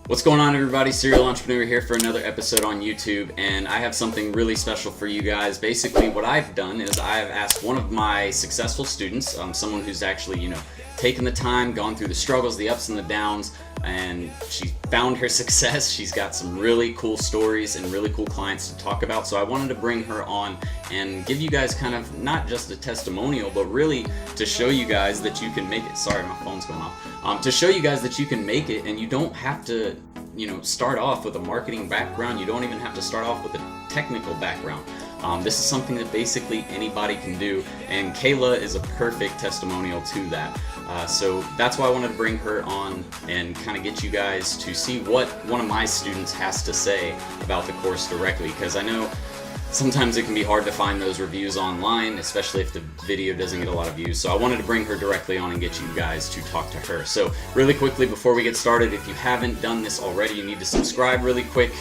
What's going on, everybody? Serial Entrepreneur here for another episode on YouTube, and I have something really special for you guys. Basically, what I've done is I've asked one of my successful students, someone who's actually, taken the time, gone through the struggles, the ups and the downs, and she found her success. She's got some really cool stories and really cool clients to talk about. So I wanted to bring her on and give you guys kind of not just a testimonial, but really to show you guys that you can make it. Sorry, my phone's going off. To show you guys that you can make it, and you don't have to, start off with a marketing background. You don't even have to start off with a technical background. This is something that basically anybody can do, and Kalah is a perfect testimonial to that. So that's why I wanted to bring her on and kind of get you guys to see what one of my students has to say about the course directly, because I know sometimes it can be hard to find those reviews online, especially if the video doesn't get a lot of views. So I wanted to bring her directly on and get you guys to talk to her. So really quickly, before we get started, if you haven't done this already, you need to subscribe really quick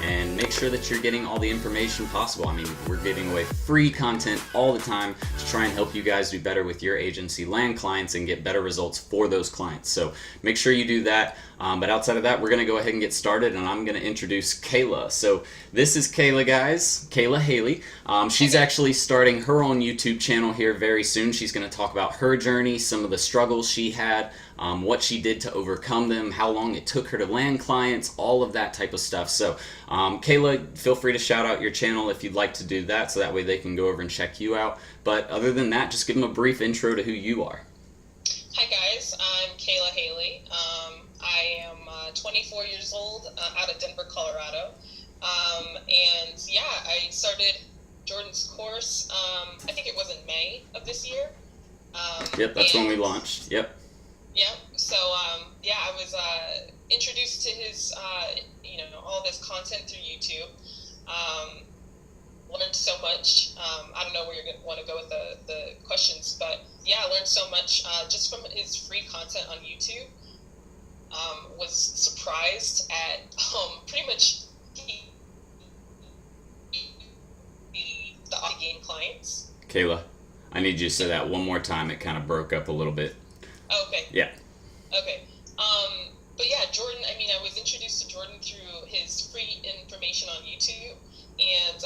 and make sure that you're getting all the information possible. I mean, we're giving away free content all the time to try and help you guys do better with your agency, land clients, and get better results for those clients. So make sure you do that. But outside of that, we're going to go ahead and get started, and I'm going to introduce Kalah. So this is Kalah, guys. Kalah Haley. She's actually starting her own YouTube channel here very soon. She's going to talk about her journey, some of the struggles she had, what she did to overcome them, how long it took her to land clients, all of that type of stuff. So Kalah, feel free to shout out your channel if you'd like to do that, so that way they can go over and check you out. But other than that, just give them a brief intro to who you are. Hi guys, I'm Kalah Haley. I am 24 years old, out of Denver, Colorado. And yeah, I started Jordan's course, I think it was in May of this year. Yep, that's when we launched. Yep. Yeah, so yeah, I was introduced to his, all this content through YouTube. Learned so much. I don't know where you're going to want to go with the questions, but yeah, I learned so much just from his free content on YouTube. Was surprised at pretty much the gain clients. Kalah, I need you to say that one more time. It kind of broke up a little bit. Okay. Yeah. Okay. But yeah, Jordan, I was introduced to Jordan through his free information on YouTube, and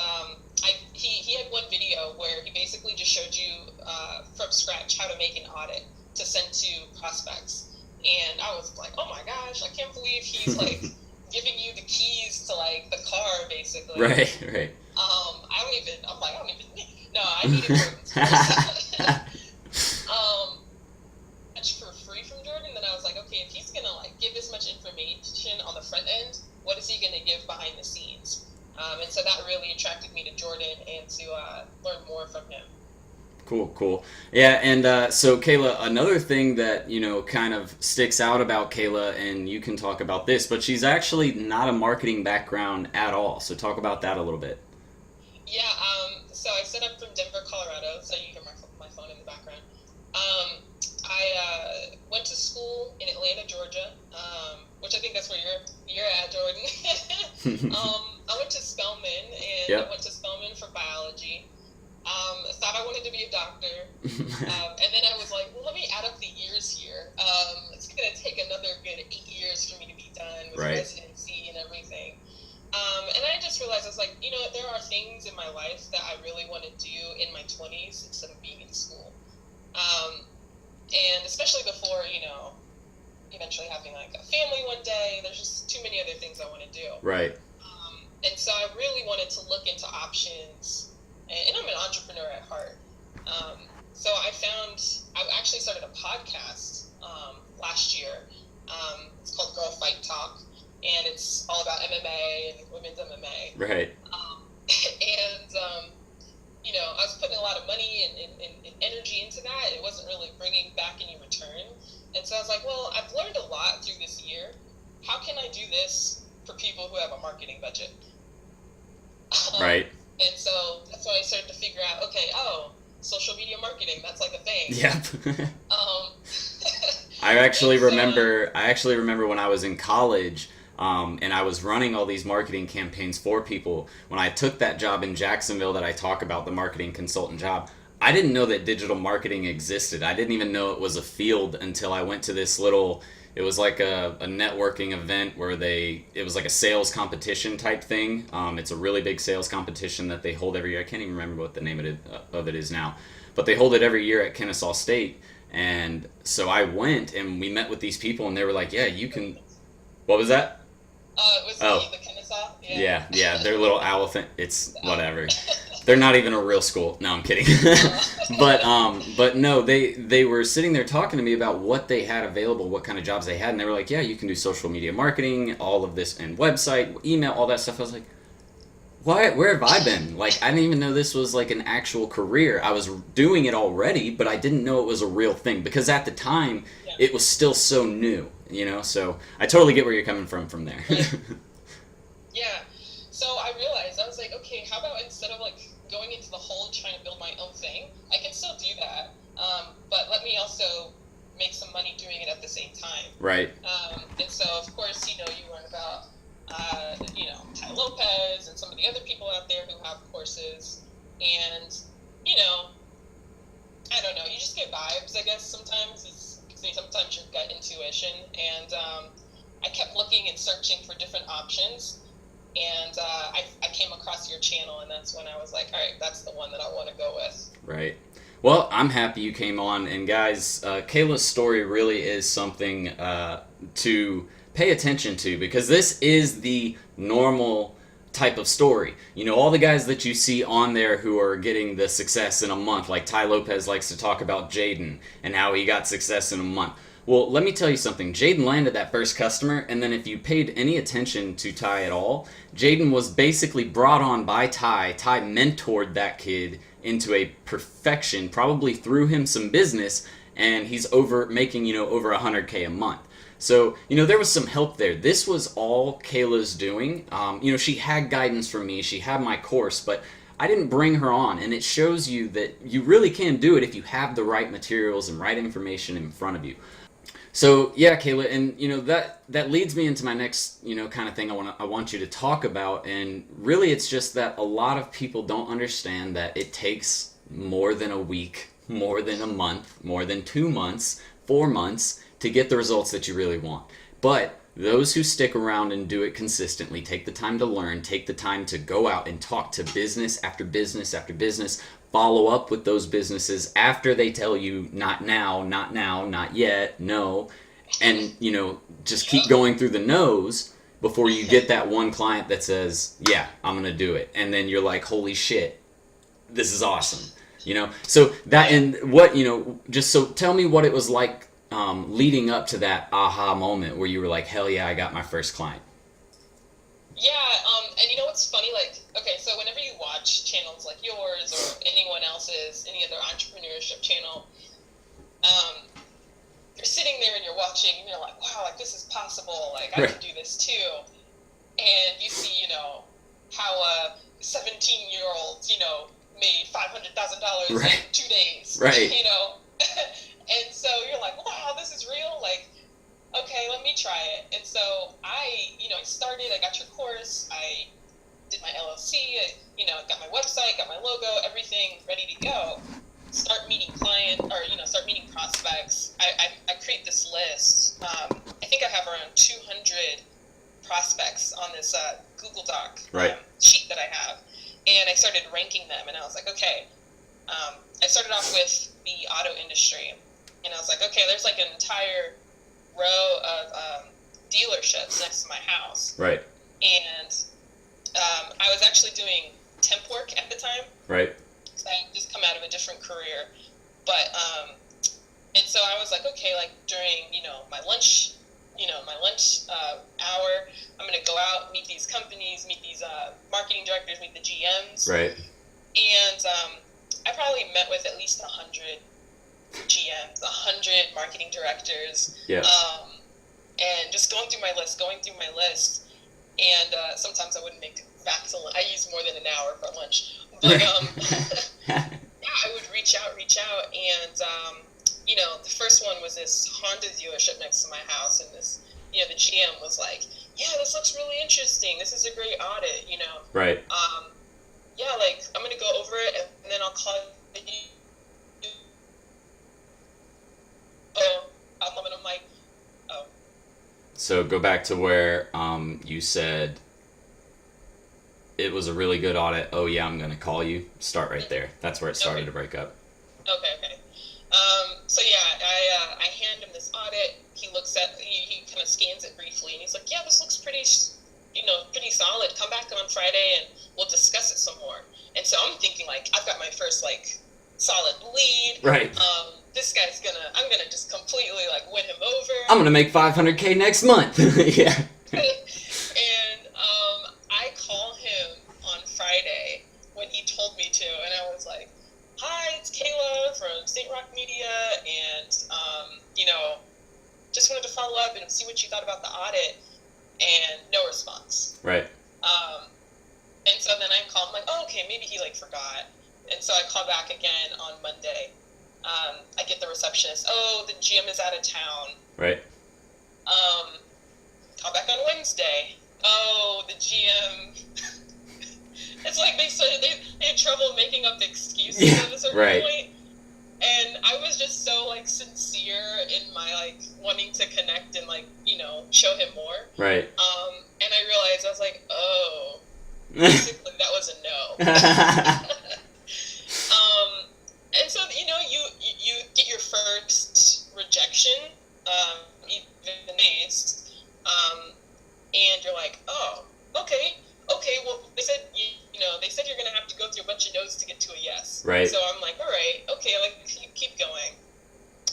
he had one video where he basically just showed you from scratch how to make an audit to send to prospects. And I was like, oh my gosh, I can't believe he's like giving you the keys to like the car, basically. Right. I needed Jordan's much for free from Jordan. Then I was like, okay, if he's gonna like give this much information on the front end, what is he gonna give behind the scenes? And so that really attracted me to Jordan and to learn more from him. Cool. Yeah, and so Kalah, another thing that, kind of sticks out about Kalah, and you can talk about this, but she's actually not a marketing background at all. So talk about that a little bit. Yeah, so I set up from Denver, Colorado, so you hear my phone in the background. I went to school in Atlanta, Georgia, which I think that's where you're at, Jordan. I went to Spelman, and Yep. I went to Spelman for biology. Thought I wanted to be a doctor, and then I was like, well, let me add up the years here. It's going to take another good 8 years for me to be done with residency and everything. And I just realized, I was like, there are things in my life that I really want to do in my 20s instead of being in school. And especially before, eventually having like a family one day, there's just too many other things I want to do. Right. And so I really wanted to look into options. And I'm an entrepreneur at heart. So I actually started a podcast last year. It's called Girl Fight Talk, and it's all about MMA and women's MMA. Right. I was putting a lot of money and energy into that. It wasn't really bringing back any return. And so I was like, well, I've learned a lot through this year. How can I do this for people who have a marketing budget? Right. And so that's when I started to figure out, okay, social media marketing, that's like a thing. Yep. I actually remember when I was in college, and I was running all these marketing campaigns for people. When I took that job in Jacksonville that I talk about, the marketing consultant job, I didn't know that digital marketing existed. I didn't even know it was a field until I went to this little, It was like a networking event where it was like a sales competition type thing. It's a really big sales competition that they hold every year. I can't even remember what the name of it is now, but they hold it every year at Kennesaw State. And so I went and we met with these people and they were like, yeah, you can. What was that? It was the Kennesaw. Yeah, their little owl thing. It's whatever. They're not even a real school. No, I'm kidding. But no, they were sitting there talking to me about what they had available, what kind of jobs they had, and they were like, yeah, you can do social media marketing, all of this, and website, email, all that stuff. I was like, where have I been? Like, I didn't even know this was like an actual career. I was doing it already, but I didn't know it was a real thing because at the time it was still so new, So I totally get where you're coming from there. Yeah. So I realized, I was like, okay, how about instead of like going into the hole trying to build my own thing, I can still do that, but let me also make some money doing it at the same time. Right. And so, of course, you learn about, Ty Lopez and some of the other people out there who have courses, and, I don't know, you just get vibes, I guess, sometimes. Sometimes your gut intuition, and I kept looking and searching for different options. And I came across your channel, and that's when I was like, all right, that's the one that I want to go with. Right. Well, I'm happy you came on. And guys, Kalah's story really is something to pay attention to because this is the normal type of story. All the guys that you see on there who are getting the success in a month, like Ty Lopez likes to talk about Jaden and how he got success in a month. Well, let me tell you something. Jaden landed that first customer, and then if you paid any attention to Ty at all, Jaden was basically brought on by Ty. Ty mentored that kid into a perfection, probably threw him some business, and he's making over 100K a month. So, there was some help there. This was all Kalah's doing. She had guidance from me. She had my course, but I didn't bring her on, and it shows you that you really can do it if you have the right materials and right information in front of you. So yeah, Kalah, and that leads me into my next kind of thing I want you to talk about, and really it's just that a lot of people don't understand that it takes more than a week, more than a month, more than 2 months, 4 months to get the results that you really want. But those who stick around and do it consistently, take the time to learn, take the time to go out and talk to business after business after business, follow up with those businesses after they tell you not now, not yet, no, and just keep going through the no's before you get that one client that says, yeah, I'm gonna do it, and then you're like, holy shit, this is awesome. So that, and what, just so tell me what it was like leading up to that aha moment where you were like, hell yeah, I got my first client. Yeah, and what's funny, like, okay, so whenever you watch channels like yours or anyone else's, any other entrepreneurship channel, you're sitting there and you're watching and you're like, wow, like, this is possible, like, I can do this too. And you see, how a 17-year-old, made $500,000 in 2 days, right. And so you're like, wow, this is real, like, okay, let me try it. And so I started, I got your course, I did my LLC, got my website, got my logo, everything ready to go. Start meeting start meeting prospects. I create this list. I think I have around 200 prospects on this Google Doc sheet that I have. And I started ranking them, and I was like, okay, I started off with the auto industry. And I was like, okay, there's like an entire row of dealerships next to my house. Right. And I was actually doing temp work at the time. Right. So I had just come out of a different career. But, and so I was like, okay, like during, my lunch hour, I'm going to go out, meet these companies, meet these marketing directors, meet the GMs. Right. And I probably met with at least 100 GMs, 100 marketing directors. Yeah. And just going through my list. And sometimes I wouldn't make it back to lunch. I used more than an hour for lunch. But yeah, I would reach out, and the first one was this Honda dealership next to my house, and this, the GM was like, yeah, this looks really interesting. This is a great audit, Right. Yeah, like, I'm going to go over it, and then I'll call you. Oh, I'm like, oh, So go back to where you said it was a really good audit. Oh yeah, I'm gonna call you. Start right there. That's where it started to break up. Okay. So yeah, I hand him this audit. He looks at, he kind of scans it briefly, and he's like, "Yeah, this looks pretty, pretty solid. Come back on Friday, and we'll discuss it some more." And so I'm thinking, like, I've got my first like solid lead. Right. This guy's I'm gonna just completely like win him over. I'm gonna make $500K next month. Yeah. And I call him on Friday when he told me to, and I was like, "Hi, it's Kalah from St. Rock Media, and just wanted to follow up and see what you thought about the audit." And no response. Right. And so then I call him, like, "Oh, okay, maybe he like forgot." And so I call back again on Monday. I get the receptionist, "Oh, the GM is out of town." Right. Call back on Wednesday. "Oh, the GM." It's like they had trouble making up excuses at a certain point. And I was just so like sincere in my like wanting to connect and like, show him more. Right. And I realized I was like, oh, basically that was a no. And so, you get your first rejection, even amazed, and you're like, oh, okay, well, they said, they said you're going to have to go through a bunch of no's to get to a yes. Right. So I'm like, all right, okay, like, keep going.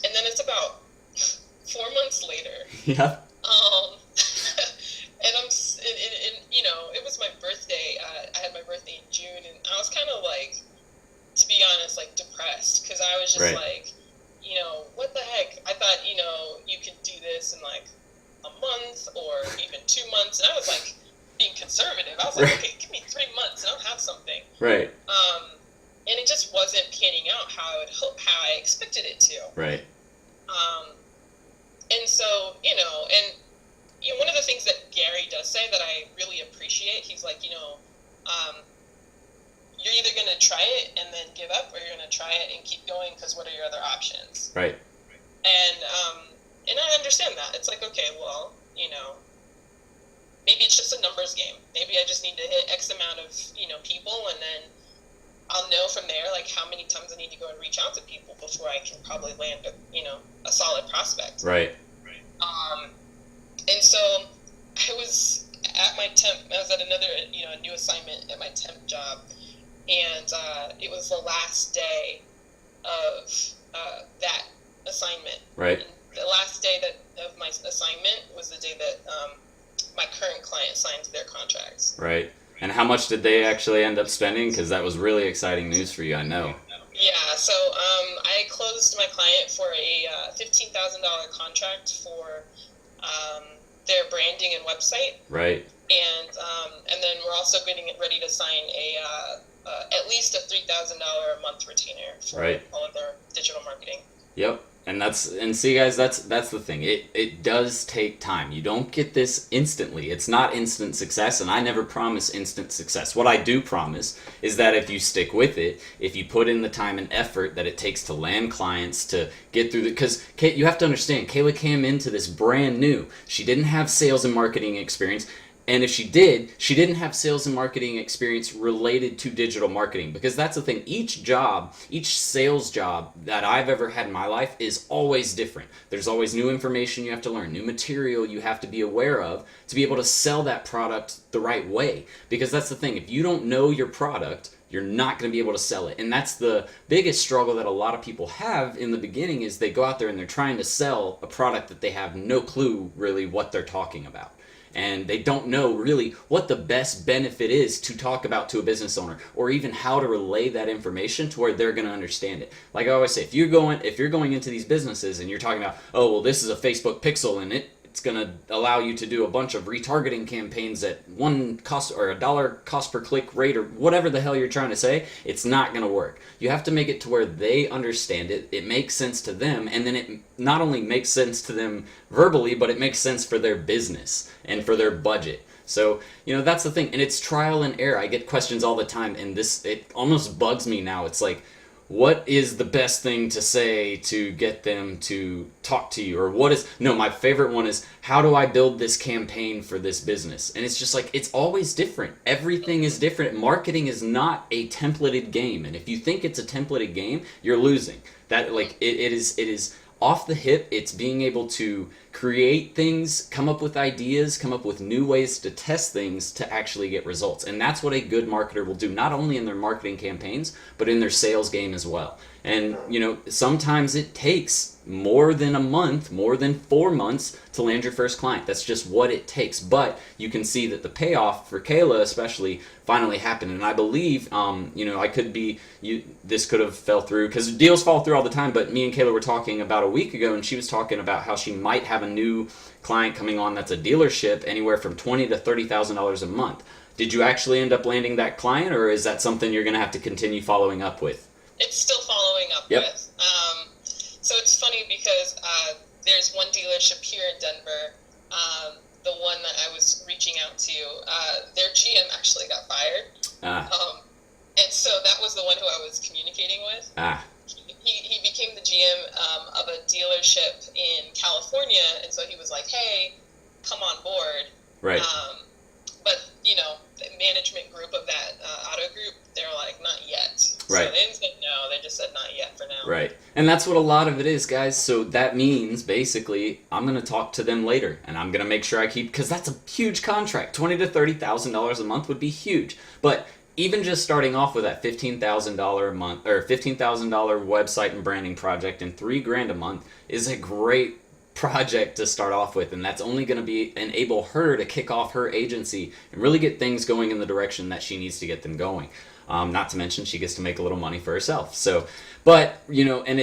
And then it's about 4 months later. Yeah. And it was my birthday. I had my birthday in June, and I was kind of like, to be honest, like depressed, because I was just like, what the heck? I thought, you could do this in like a month or even 2 months, and I was like being conservative. I was like, okay, give me 3 months and I'll have something. Right. And it just wasn't panning out how I expected it to. Right. And so, one of the things that Gary does say that I really appreciate, he's like, you're either going to try it and then give up, or you're going to try it and keep going, because what are your other options? Right. And I understand that. It's like, okay, well, maybe it's just a numbers game. Maybe I just need to hit X amount of, people, and then I'll know from there, like, how many times I need to go and reach out to people before I can probably land a solid prospect. Right. And so I was at my I was at another, a new assignment at my temp job, and it was the last day of that assignment. Right. And the last day of my assignment was the day that my current client signed their contracts. Right. And how much did they actually end up spending? Because that was really exciting news for you, I know. Yeah, so I closed my client for a $15,000 contract for their branding and website. Right. And then we're also getting ready to sign at least a $3,000 a month retainer for all of their digital marketing. Yep. And see guys, that's the thing. It does take time. You don't get this instantly. It's not instant success, and I never promise instant success. What I do promise is that if you stick with it, if you put in the time and effort that it takes to land clients, to get through because you have to understand, Kalah came into this brand new. She didn't have sales and marketing experience. And if she didn't have sales and marketing experience related to digital marketing, because that's the thing. Each sales job that I've ever had in my life is always different. There's always new information you have to learn, new material you have to be aware of to be able to sell that product the right way. Because that's the thing. If you don't know your product, you're not going to be able to sell it. And that's the biggest struggle that a lot of people have in the beginning, is they go out there and they're trying to sell a product that they have no clue really what they're talking about. And they don't know really what the best benefit is to talk about to a business owner, or even how to relay that information to where they're going to understand it. Like I always say, if you're going into these businesses and you're talking about, oh, well, this is a Facebook pixel and it's going to allow you to do a bunch of retargeting campaigns at $1 cost per click rate, or whatever the hell you're trying to say, it's not going to work. You have to make it to where they understand it, it makes sense to them, and then it not only makes sense to them verbally, but it makes sense for their business and for their budget. So, that's the thing, and it's trial and error. I get questions all the time, and it almost bugs me now. It's like, what is the best thing to say to get them to talk to you? Or my favorite one is, how do I build this campaign for this business? And it's just like, it's always different. Everything is different. Marketing is not a templated game. And if you think it's a templated game, you're losing. That, like, it is off the hip. It's being able to create things, come up with ideas, come up with new ways to test things to actually get results. And that's what a good marketer will do, not only in their marketing campaigns, but in their sales game as well. And, sometimes it takes more than a month, more than 4 months to land your first client. That's just what it takes. But you can see that the payoff for Kalah especially finally happened. And I believe, this could have fell through, because deals fall through all the time, but me and Kalah were talking about a week ago, and she was talking about how she might have a new client coming on that's a dealership anywhere from $20,000 to $30,000 a month. Did you actually end up landing that client, or is that something you're going to have to continue following up with? It's still following up with. So it's funny because there's one dealership here in Denver, the one that I was reaching out to, their GM actually got fired. And so that was the one who I was communicating with. He became the GM of a dealership in California, and so he was like, hey, come on board. Right. But, the management group of that auto group, they're like, not yet. Right. So they didn't say no, they just said not yet for now. Right. And that's what a lot of it is, guys. So that means, basically, I'm going to talk to them later, and I'm going to make sure I keep, because that's a huge contract. $20,000 to $30,000 a month would be huge. But even just starting off with that $15,000 a month, or $15,000 website and branding project, and $3,000 a month is a great project to start off with, and that's only going to enable her to kick off her agency and really get things going in the direction that she needs to get them going. Not to mention, she gets to make a little money for herself. So, but and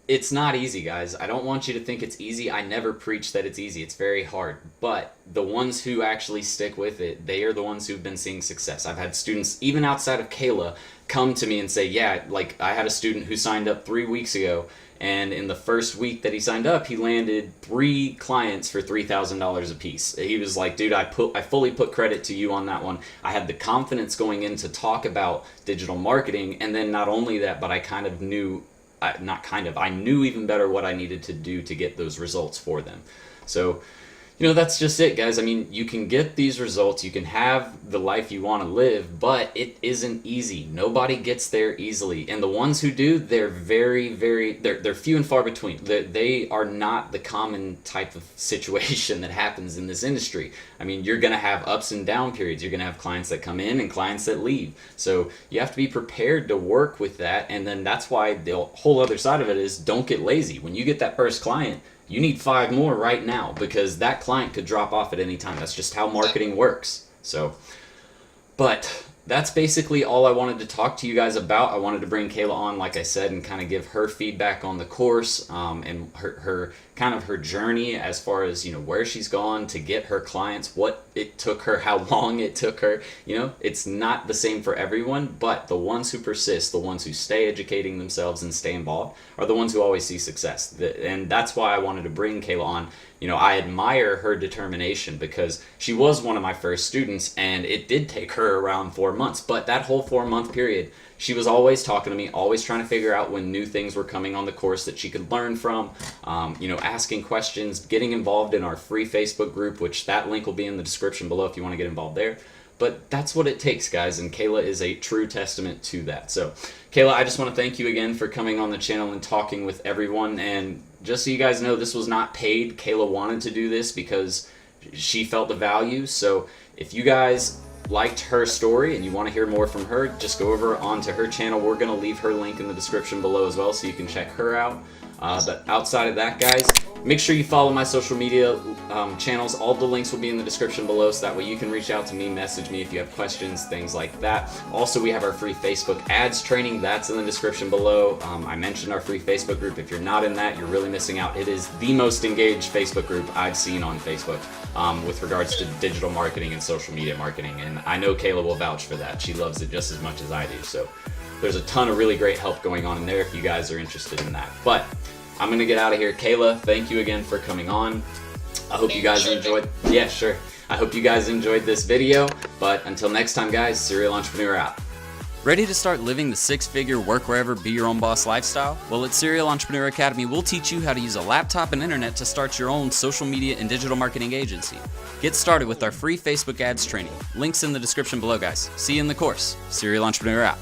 it's not easy, guys. I don't want you to think it's easy. I never preach that it's easy. It's very hard. But the ones who actually stick with it, they are the ones who've been seeing success. I've had students, even outside of Kalah, come to me and say, yeah, like, I had a student who signed up 3 weeks ago, and in the first week that he signed up, he landed 3 clients for $3,000 a piece. He was like, dude, I fully put credit to you on that one. I had the confidence going in to talk about digital marketing, and then not only that, but I knew even better what I needed to do to get those results for them. So, that's just it, guys. I mean, you can get these results, you can have the life you want to live, but it isn't easy. Nobody gets there easily. And the ones who do, they're they're few and far between. They are not the common type of situation that happens in this industry. I mean, you're going to have ups and down periods. You're going to have clients that come in and clients that leave. So you have to be prepared to work with that. And then that's why the whole other side of it is, don't get lazy. When you get that first client, you need 5 more right now, because that client could drop off at any time. That's just how marketing works. So, but that's basically all I wanted to talk to you guys about. I wanted to bring Kalah on, like I said, and kind of give her feedback on the course, and her kind of her journey as far as, where she's gone to get her clients, what it took her, how long it took her. It's not the same for everyone, but the ones who persist, the ones who stay educating themselves and stay involved, are the ones who always see success. And that's why I wanted to bring Kalah on. I admire her determination, because she was one of my first students, and it did take her around 4 months. But that whole 4-month period, she was always talking to me, always trying to figure out when new things were coming on the course that she could learn from, asking questions, getting involved in our free Facebook group, which that link will be in the description below if you want to get involved there. But that's what it takes, guys, and Kalah is a true testament to that. So, Kalah, I just want to thank you again for coming on the channel and talking with everyone. And just so you guys know, this was not paid. Kalah wanted to do this because she felt the value. So if you guys liked her story and you want to hear more from her, just go over onto her channel. We're going to leave her link in the description below as well, so you can check her out. But outside of that, guys, make sure you follow my social media channels. All the links will be in the description below, so that way you can reach out to me, message me if you have questions, things like that. Also, we have our free Facebook ads training. That's in the description below. I mentioned our free Facebook group. If you're not in that, you're really missing out. It is the most engaged Facebook group I've seen on Facebook with regards to digital marketing and social media marketing. And I know Kalah will vouch for that. She loves it just as much as I do. So there's a ton of really great help going on in there if you guys are interested in that. But I'm going to get out of here. Kalah, thank you again for coming on. I hope you guys enjoyed. Yeah, sure. I hope you guys enjoyed this video. But until next time, guys, Serial Entrepreneur out. Ready to start living the six-figure work wherever, be your own boss lifestyle? Well, at Serial Entrepreneur Academy, we'll teach you how to use a laptop and internet to start your own social media and digital marketing agency. Get started with our free Facebook ads training. Links in the description below, guys. See you in the course. Serial Entrepreneur out.